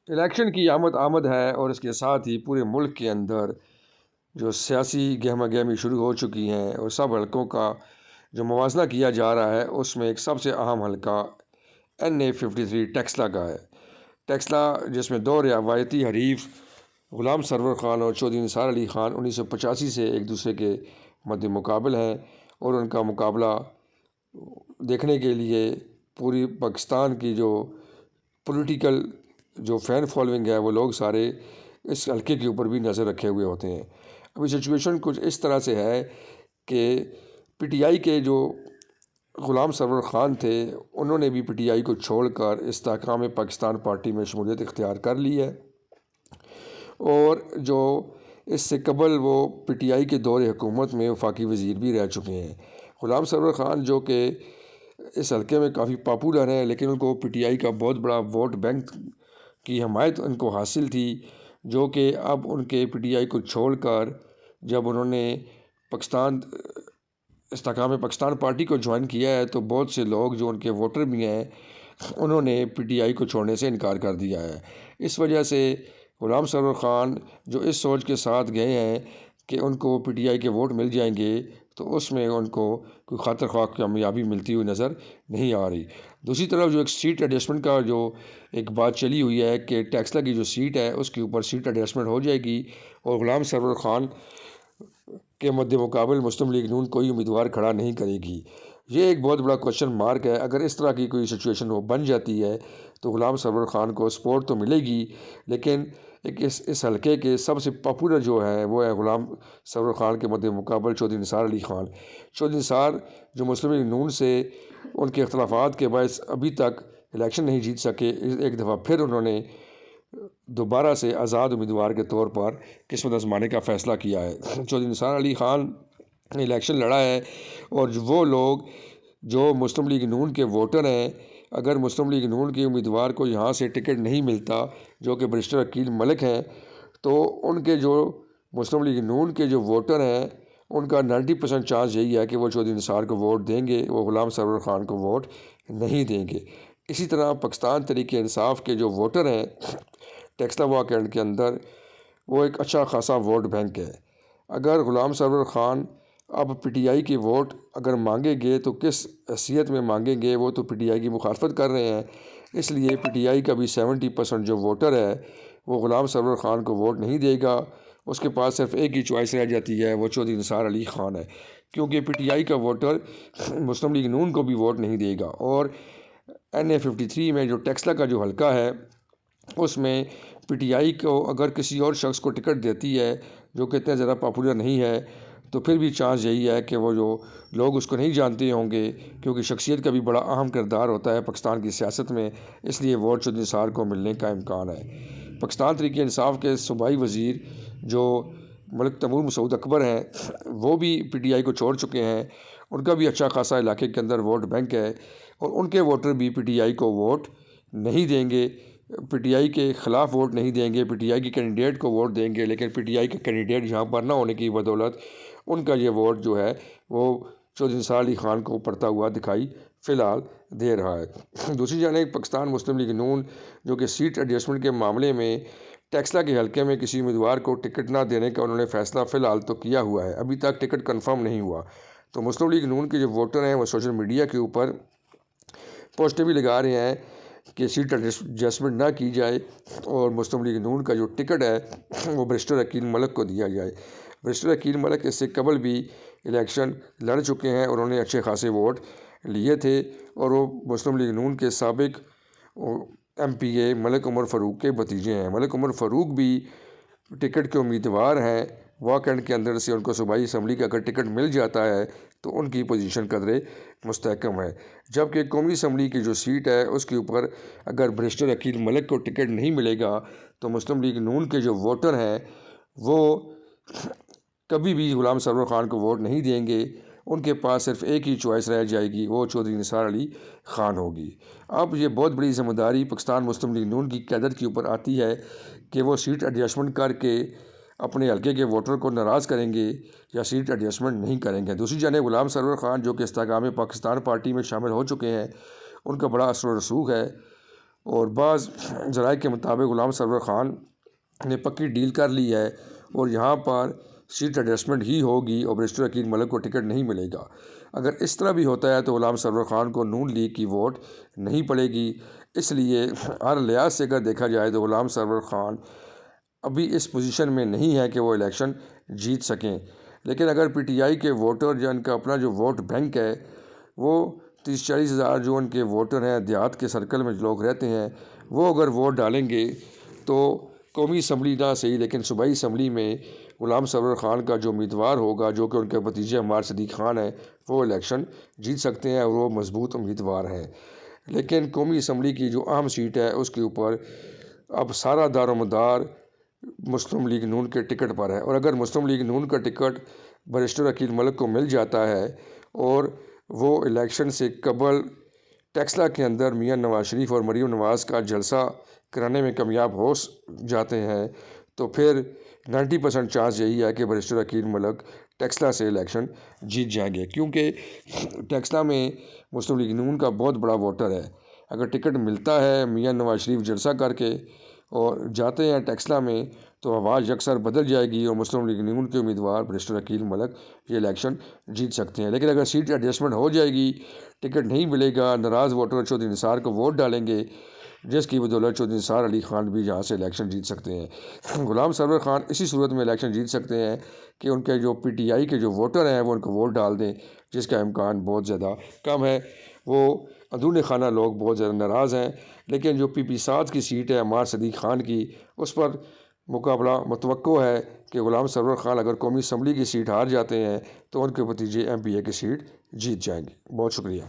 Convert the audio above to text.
Election کی آمد ہے اور اس کے ساتھ ہی پورے ملک کے اندر جو سیاسی گہما گہمی شروع ہو چکی ہیں اور سب حلقوں کا جو موازنہ کیا جا رہا ہے، اس میں ایک سب سے اہم حلقہ NA-53 ٹیکسلا کا ہے۔ ٹیکسلا جس میں دو روایتی حریف غلام سرور خان اور چودھری نثار علی خان 1985 سے ایک دوسرے کے مد مقابل ہیں، اور ان کا مقابلہ دیکھنے کے لیے پوری پاکستان کی جو پولیٹیکل جو فین فالوئنگ ہے وہ لوگ سارے اس حلقے کے اوپر بھی نظر رکھے ہوئے ہوتے ہیں۔ ابھی سچویشن کچھ اس طرح سے ہے کہ PTI کے جو غلام سرور خان تھے، انہوں نے بھی PTI کو چھوڑ کر استحکام پاکستان پارٹی میں شمولیت اختیار کر لی ہے، اور جو اس سے قبل وہ PTI کے دور حکومت میں وفاقی وزیر بھی رہ چکے ہیں۔ غلام سرور خان جو کہ اس حلقے میں کافی پاپولر ہیں، لیکن ان کو PTI کا بہت بڑا ووٹ بینک کی حمایت ان کو حاصل تھی، جو کہ اب ان کے PTI کو چھوڑ کر جب انہوں نے استحکام پاکستان پارٹی کو جوائن کیا ہے تو بہت سے لوگ جو ان کے ووٹر بھی ہیں انہوں نے PTI کو چھوڑنے سے انکار کر دیا ہے۔ اس وجہ سے غلام سرور خان جو اس سوچ کے ساتھ گئے ہیں کہ ان کو PTI کے ووٹ مل جائیں گے، تو اس میں ان کو کوئی خاطر خواہ کامیابی ملتی ہوئی نظر نہیں آ رہی۔ دوسری طرف جو ایک سیٹ ایڈجسٹمنٹ کا جو ایک بات چلی ہوئی ہے کہ ٹیکسلا کی جو سیٹ ہے اس کے اوپر سیٹ ایڈجسٹمنٹ ہو جائے گی، اور غلام سرور خان کے مد مقابل مسلم لیگ نون کوئی امیدوار کھڑا نہیں کرے گی۔ یہ ایک بہت بڑا کوشچن مارک ہے۔ اگر اس طرح کی کوئی سچویشن وہ بن جاتی ہے تو غلام سرور خان کو سپورٹ تو ملے گی، لیکن اس حلقے کے سب سے پاپولر جو ہے وہ ہے غلام سرور خان کے مد مقابل چودھری نثار علی خان۔ چودھری نثار جو مسلم لیگ نون سے ان کے اختلافات کے باعث ابھی تک الیکشن نہیں جیت سکے، ایک دفعہ پھر انہوں نے دوبارہ سے آزاد امیدوار کے طور پر قسمت آزمانے کا فیصلہ کیا ہے۔ چودھری نثار علی خان نے الیکشن لڑا ہے، اور وہ لوگ جو مسلم لیگ نون کے ووٹر ہیں، اگر مسلم لیگ نون کے امیدوار کو یہاں سے ٹکٹ نہیں ملتا جو کہ برسٹر عقیل ملک ہیں، تو ان کے جو مسلم لیگ نون کے جو ووٹر ہیں ان کا 90% چانس یہی ہے کہ وہ چودھری نثار کو ووٹ دیں گے، وہ غلام سرور خان کو ووٹ نہیں دیں گے۔ اسی طرح پاکستان تحریک انصاف کے جو ووٹر ہیں ٹیکسلا واقعہ کے اندر، وہ ایک اچھا خاصا ووٹ بینک ہے۔ اگر غلام سرور خان اب PTI کے ووٹ اگر مانگیں گے تو کس حیثیت میں مانگیں گے؟ وہ تو PTI کی مخالفت کر رہے ہیں، اس لیے PTI کا بھی 70% جو ووٹر ہے وہ غلام سرور خان کو ووٹ نہیں دے گا۔ اس کے پاس صرف ایک ہی چوائس رہ جاتی ہے، وہ چودھری نثار علی خان ہے، کیونکہ PTI کا ووٹر مسلم لیگ نون کو بھی ووٹ نہیں دے گا۔ اور NA-53 میں جو ٹیکسلا کا جو حلقہ ہے اس میں PTI کو اگر کسی اور شخص کو ٹکٹ دیتی ہے جو کہ اتنا زیادہ پاپولر نہیں ہے، تو پھر بھی چانس یہی ہے کہ وہ جو لوگ اس کو نہیں جانتے ہوں گے، کیونکہ شخصیت کا بھی بڑا اہم کردار ہوتا ہے پاکستان کی سیاست میں، اس لیے ووٹ چودھری نثار کو ملنے کا امکان ہے۔ پاکستان تحریک انصاف کے صوبائی وزیر جو ملک تیمور مسعود اکبر ہیں، وہ بھی PTI کو چھوڑ چکے ہیں، ان کا بھی اچھا خاصا علاقے کے اندر ووٹ بینک ہے، اور ان کے ووٹر بھی PTI کو ووٹ نہیں دیں گے، PTI کے خلاف ووٹ نہیں دیں گے، PTI کے کینڈیڈیٹ کو ووٹ دیں گے، لیکن PTI کے کینڈیڈیٹ یہاں پر نہ ہونے کی بدولت ان کا یہ ووٹ جو ہے وہ چودھری نثار علی خان کو پڑتا ہوا دکھائی فی الحال دے رہا ہے۔ دوسری جانب پاکستان مسلم لیگ نون جو کہ سیٹ ایڈجسٹمنٹ کے معاملے میں ٹیکسلا کے حلقے میں کسی امیدوار کو ٹکٹ نہ دینے کا انہوں نے فیصلہ فی الحال تو کیا ہوا ہے، ابھی تک ٹکٹ کنفرم نہیں ہوا، تو مسلم لیگ نون کے جو ووٹر ہیں وہ سوشل میڈیا کے اوپر پوسٹیں بھی لگا رہے ہیں کہ سیٹ ایڈجسٹمنٹ نہ کی جائے اور مسلم لیگ نون کا جو ٹکٹ ہے وہ برسٹر عقیل ملک کو دیا جائے۔ برسٹر عقیل ملک اس سے قبل بھی الیکشن لڑ چکے ہیں اور انہوں نے اچھے خاصے ووٹ لیے تھے، اور وہ مسلم لیگ نون کے سابق MPA ملک عمر فاروق کے بھتیجے ہیں۔ ملک عمر فاروق بھی ٹکٹ کے امیدوار ہیں، واک اینڈ کے اندر سے ان کو صوبائی اسمبلی کا اگر ٹکٹ مل جاتا ہے تو ان کی پوزیشن قدرے مستحکم ہے، جبکہ قومی اسمبلی کی جو سیٹ ہے اس کے اوپر اگر برسٹر عقیل ملک کو ٹکٹ نہیں ملے گا تو مسلم لیگ نون کے جو ووٹر ہیں وہ کبھی بھی غلام سرور خان کو ووٹ نہیں دیں گے، ان کے پاس صرف ایک ہی چوائس رہ جائے گی، وہ چودھری نثار علی خان ہوگی۔ اب یہ بہت بڑی ذمہ داری پاکستان مسلم لیگ نون کی قیادت کے اوپر آتی ہے کہ وہ سیٹ ایڈجسٹمنٹ کر کے اپنے حلقے کے ووٹر کو ناراض کریں گے یا سیٹ ایڈجسٹمنٹ نہیں کریں گے۔ دوسری جانب غلام سرور خان جو کہ استحکام پاکستان پارٹی میں شامل ہو چکے ہیں، ان کا بڑا اثر و رسوخ ہے، اور بعض ذرائع کے مطابق غلام سرور خان نے پکی ڈیل کر لی ہے اور یہاں پر سیٹ ایڈجسٹمنٹ ہی ہوگی اور بیرسٹر عقیل ملک کو ٹکٹ نہیں ملے گا۔ اگر اس طرح بھی ہوتا ہے تو غلام سرور خان کو نون لیگ کی ووٹ نہیں پڑے گی۔ اس لیے ہر لحاظ سے اگر دیکھا جائے تو غلام سرور خان ابھی اس پوزیشن میں نہیں ہے کہ وہ الیکشن جیت سکیں، لیکن اگر پی ٹی آئی کے ووٹر جو ان کا اپنا جو ووٹ بینک ہے وہ 30-40 ہزار جو ان کے ووٹر ہیں دیہات کے سرکل میں جو لوگ رہتے ہیں وہ اگر ووٹ ڈالیں گے تو قومی اسمبلی نہ صحیح لیکن صوبائی اسمبلی میں غلام سرور خان کا جو امیدوار ہوگا جو کہ ان کے بھتیجے عمار صدیق خان ہیں وہ الیکشن جیت سکتے ہیں اور وہ مضبوط امیدوار ہیں۔ لیکن قومی اسمبلی کی جو اہم سیٹ ہے اس کے اوپر اب سارا دار و مدار مسلم لیگ نون کے ٹکٹ پر ہے، اور اگر مسلم لیگ نون کا ٹکٹ بیرسٹر عقیل ملک کو مل جاتا ہے اور وہ الیکشن سے قبل ٹیکسلا کے اندر میاں نواز شریف اور مریم نواز کا جلسہ کرانے میں کامیاب ہو جاتے ہیں تو پھر 90% چانس یہی ہے کہ بیرسٹر عقیل ملک ٹیکسلا سے الیکشن جیت جائیں گے، کیونکہ ٹیکسلا میں مسلم لیگ نون کا بہت بڑا ووٹر ہے۔ اگر ٹکٹ ملتا ہے میاں نواز شریف جلسہ کر کے اور جاتے ہیں ٹیکسلا میں تو آواز یکسر بدل جائے گی اور مسلم لیگ نون کے امیدوار بیرسٹر عقیل ملک یہ الیکشن جیت سکتے ہیں۔ لیکن اگر سیٹ ایڈجسٹمنٹ ہو جائے گی، ٹکٹ نہیں ملے گا، ناراض ووٹر چودھری نثار کو ووٹ ڈالیں گے جس کی بدولت چودھری نثار علی خان بھی یہاں سے الیکشن جیت سکتے ہیں۔ غلام سرور خان اسی صورت میں الیکشن جیت سکتے ہیں کہ ان کے جو پی ٹی آئی کے جو ووٹر ہیں وہ ان کو ووٹ ڈال دیں، جس کا امکان بہت زیادہ کم ہے۔ وہ اندرون خانہ لوگ بہت زیادہ ناراض ہیں، لیکن جو پی 7 کی سیٹ ہے عمار صدیق خان کی، اس پر مقابلہ متوقع ہے کہ غلام سرور خان اگر قومی اسمبلی کی سیٹ ہار جاتے ہیں تو ان کے بھتیجے ایم پی اے کی سیٹ جیت جائیں گے۔ بہت شکریہ۔